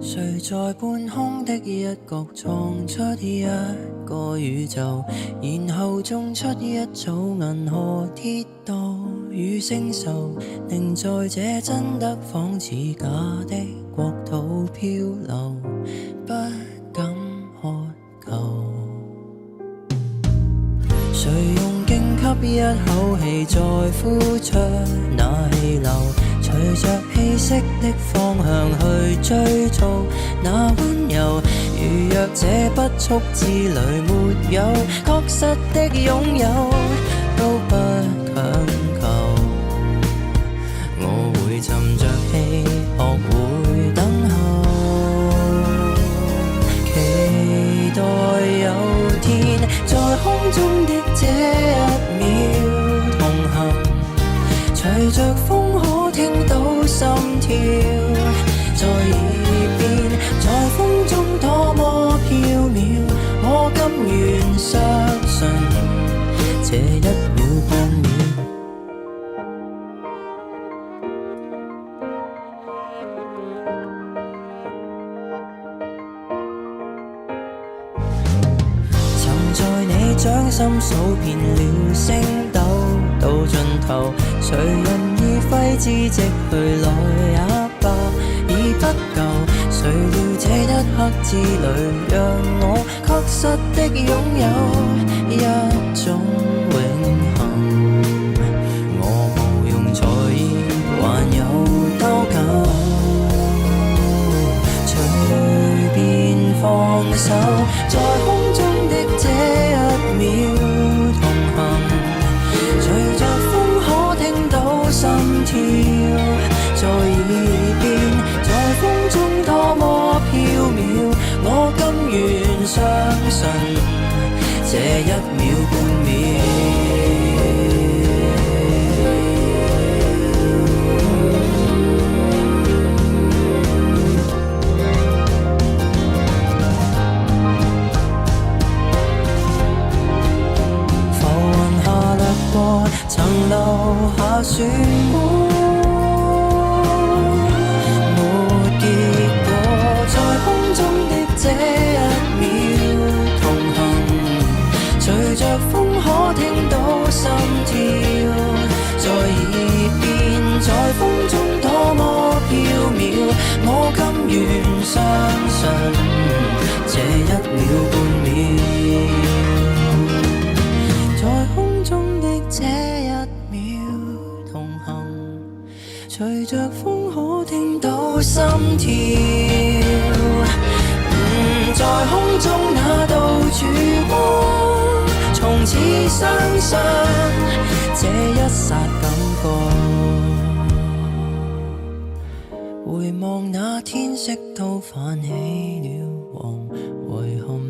誰在半空的一角創出一個宇宙，然後種出一組銀河鐵道與星宿，寧在這真的仿似假的國土漂流，不敢渴求。誰用勁吸一口氣再呼出那氣流，隨着氣息的方向去追逐那溫柔，如若這不速之旅沒有確實的擁有，都不強求。我會沉着氣，學會等候，期待有天在空中的這一秒同行，隨着風可聽到心跳在耳邊，在風中多麼飄渺，我甘願相信這一秒半秒。曾在你掌心數遍了星斗，到盡頭誰人已揮之即去來也罷，已不夠。誰料這一刻之旅讓我確實的擁有一種永恆，我無用在意還有多久，隨便放手，在空中的這一秒同行，隨着風可聽到心跳在耳邊，在風中多麼飄渺，我甘願相信這一秒半秒。曾留下漩渦，沒結果，在空中的這一秒同行，隨着風可聽到心跳在耳邊，在風中多麼飄渺，我甘願相信這一秒半秒。這一秒同行，隨着風可聽到心跳，在空中那道曙光，從此相信這一剎感覺，回望那天色都泛起了黃，遺憾